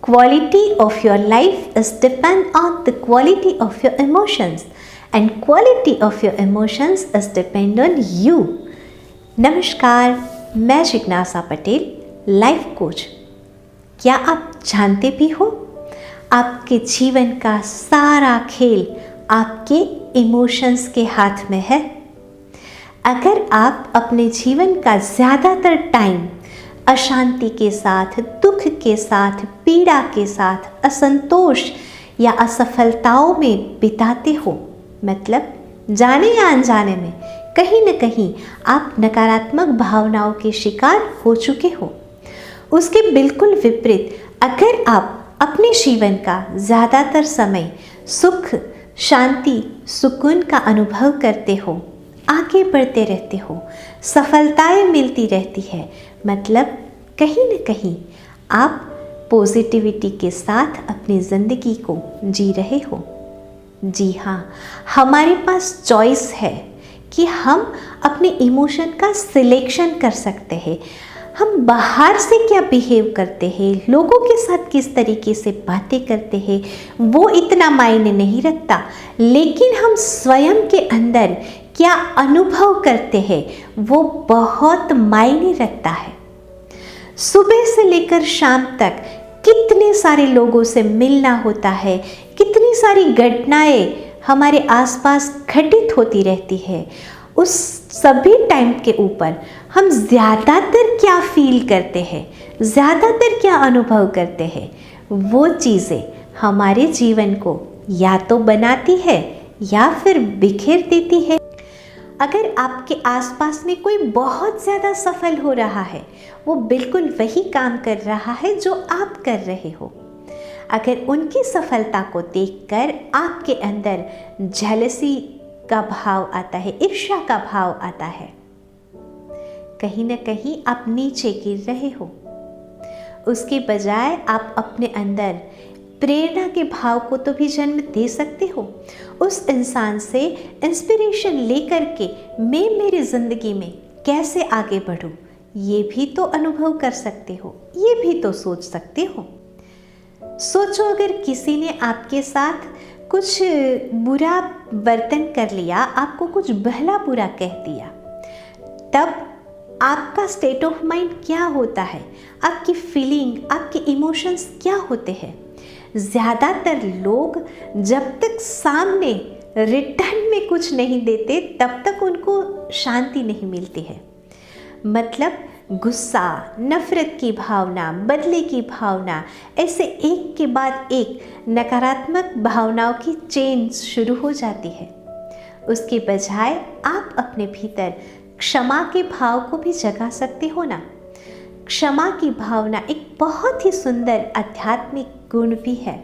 Quality of your life is depend on the quality of your emotions, and quality of your emotions is depend on you. नमस्कार, मैं जिज्ञासा Patel, life coach. क्या आप जानते भी हो, आपके जीवन का सारा खेल आपके इमोशंस के हाथ में है। अगर आप अपने जीवन का ज़्यादातर टाइम अशांति के साथ, दुख के साथ, पीड़ा के साथ, असंतोष या असफलताओं में बिताते हो, मतलब जाने या अनजाने में कहीं न कहीं आप नकारात्मक भावनाओं के शिकार हो चुके हो। उसके बिल्कुल विपरीत अगर आप अपने जीवन का ज़्यादातर समय सुख, शांति, सुकून का अनुभव करते हो, आगे बढ़ते रहते हो, सफलताएं मिलती रहती है, मतलब कहीं न कहीं आप पॉजिटिविटी के साथ अपनी ज़िंदगी को जी रहे हो। जी हाँ, हमारे पास चॉइस है कि हम अपने इमोशन का सिलेक्शन कर सकते हैं। हम बाहर से क्या बिहेव करते हैं, लोगों के साथ किस तरीके से बातें करते हैं, वो इतना मायने नहीं रखता, लेकिन हम स्वयं के अंदर क्या अनुभव करते हैं वो बहुत मायने रखता है। सुबह से लेकर शाम तक कितने सारे लोगों से मिलना होता है, कितनी सारी घटनाएं हमारे आसपास घटित होती रहती है। उस सभी टाइम के ऊपर हम ज़्यादातर क्या फील करते हैं, ज़्यादातर क्या अनुभव करते हैं, वो चीज़ें हमारे जीवन को या तो बनाती है या फिर बिखेर देती है। अगर आपके आसपास में कोई बहुत ज़्यादा सफल हो रहा है, वो बिल्कुल वही काम कर रहा है जो आप कर रहे हो। अगर उनकी सफलता को देखकर आपके अंदर जेलसी का भाव आता है, ईर्ष्या का भाव आता है, कहीं न कहीं आप नीचे गिर रहे हो। उसके बजाय आप अपने अंदर प्रेरणा के भाव को तो भी जन्म दे सकते हो। उस इंसान से इंस्पिरेशन लेकर के मैं मेरी ज़िंदगी में कैसे आगे बढ़ूं, ये भी तो अनुभव कर सकते हो, ये भी तो सोच सकते हो। सोचो, अगर किसी ने आपके साथ कुछ बुरा बर्तन कर लिया, आपको कुछ भला बुरा कह दिया, तब आपका स्टेट ऑफ माइंड क्या होता है, आपकी फीलिंग, आपके इमोशंस क्या होते हैं। ज़्यादातर लोग जब तक सामने रिटर्न में कुछ नहीं देते तब तक उनको शांति नहीं मिलती है। मतलब गुस्सा, नफ़रत की भावना, बदले की भावना, ऐसे एक के बाद एक नकारात्मक भावनाओं की चेन शुरू हो जाती है। उसके बजाय आप अपने भीतर क्षमा के भाव को भी जगा सकते हो ना। क्षमा की भावना एक बहुत ही सुंदर आध्यात्मिक गुण भी है।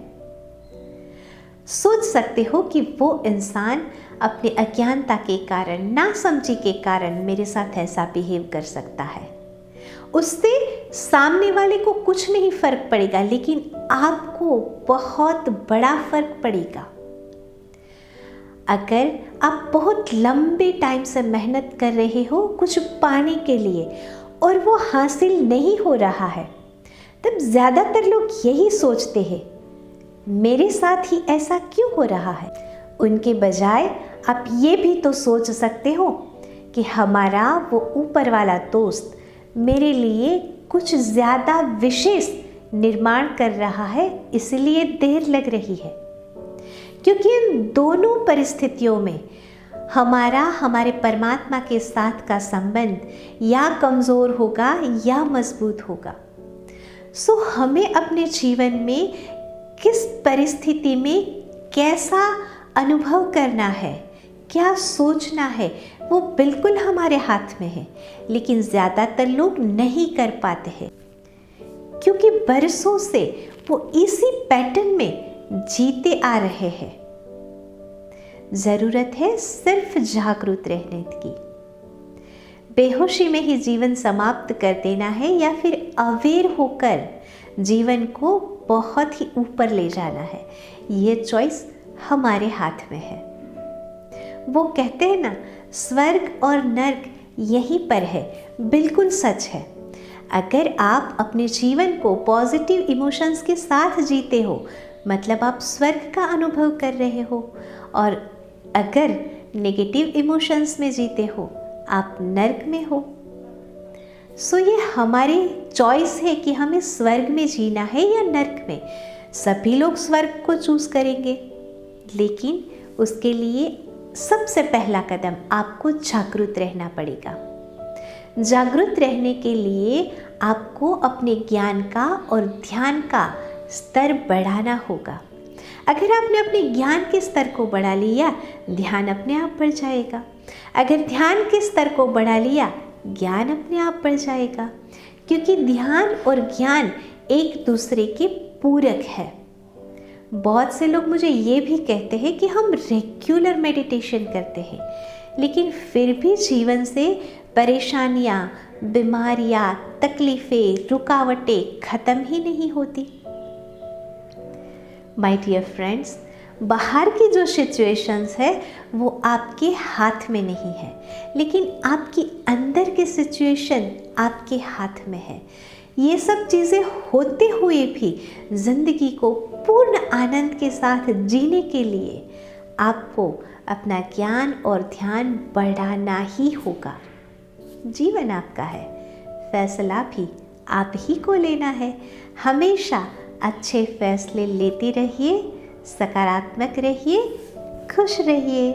सोच सकते हो कि वो इंसान अपने अज्ञानता के कारण, नासमझी के कारण मेरे साथ ऐसा बिहेव कर सकता है। उससे सामने वाले को कुछ नहीं फर्क पड़ेगा, लेकिन आपको बहुत बड़ा फर्क पड़ेगा। अगर आप बहुत लंबे टाइम से मेहनत कर रहे हो कुछ पाने के लिए और वो हासिल नहीं हो रहा है, तब ज़्यादातर लोग यही सोचते हैं, मेरे साथ ही ऐसा क्यों हो रहा है। उनके बजाय आप ये भी तो सोच सकते हो कि हमारा वो ऊपर वाला दोस्त मेरे लिए कुछ ज़्यादा विशेष निर्माण कर रहा है, इसलिए देर लग रही है। क्योंकि इन दोनों परिस्थितियों में हमारे परमात्मा के साथ का संबंध या कमज़ोर होगा या मजबूत होगा। सो हमें अपने जीवन में किस परिस्थिति में कैसा अनुभव करना है, क्या सोचना है, वो बिल्कुल हमारे हाथ में है, लेकिन ज़्यादातर लोग नहीं कर पाते हैं क्योंकि बरसों से वो इसी पैटर्न में जीते आ रहे हैं। ज़रूरत है सिर्फ जागरूक रहने की। बेहोशी में ही जीवन समाप्त कर देना है या फिर अवेयर होकर जीवन को बहुत ही ऊपर ले जाना है, ये चॉइस हमारे हाथ में है। वो कहते हैं ना, स्वर्ग और नर्क यहीं पर है, बिल्कुल सच है। अगर आप अपने जीवन को पॉजिटिव इमोशंस के साथ जीते हो, मतलब आप स्वर्ग का अनुभव कर रहे हो, और अगर नेगेटिव इमोशंस में जीते हो, आप नर्क में हो। सो ये हमारी चॉइस है कि हमें स्वर्ग में जीना है या नर्क में। सभी लोग स्वर्ग को चूज़ करेंगे, लेकिन उसके लिए सबसे पहला कदम आपको जागरूक रहना पड़ेगा। जागरूक रहने के लिए आपको अपने ज्ञान का और ध्यान का स्तर बढ़ाना होगा। अगर आपने अपने ज्ञान के स्तर को बढ़ा लिया, ध्यान अपने आप बढ़ जाएगा। अगर ध्यान के स्तर को बढ़ा लिया, ज्ञान अपने आप बढ़ जाएगा, क्योंकि ध्यान और ज्ञान एक दूसरे के पूरक है। बहुत से लोग मुझे ये भी कहते हैं कि हम रेगुलर मेडिटेशन करते हैं, लेकिन फिर भी जीवन से परेशानियाँ, बीमारियाँ, तकलीफ़ें, रुकावटें ख़त्म ही नहीं होती। माय डियर फ्रेंड्स, बाहर की जो सिचुएशंस है वो आपके हाथ में नहीं है, लेकिन आपकी अंदर की सिचुएशन आपके हाथ में है। ये सब चीज़ें होते हुए भी ज़िंदगी को पूर्ण आनंद के साथ जीने के लिए आपको अपना ज्ञान और ध्यान बढ़ाना ही होगा। जीवन आपका है, फैसला भी आप ही को लेना है। हमेशा अच्छे फैसले लेते रहिए, सकारात्मक रहिए, खुश रहिए।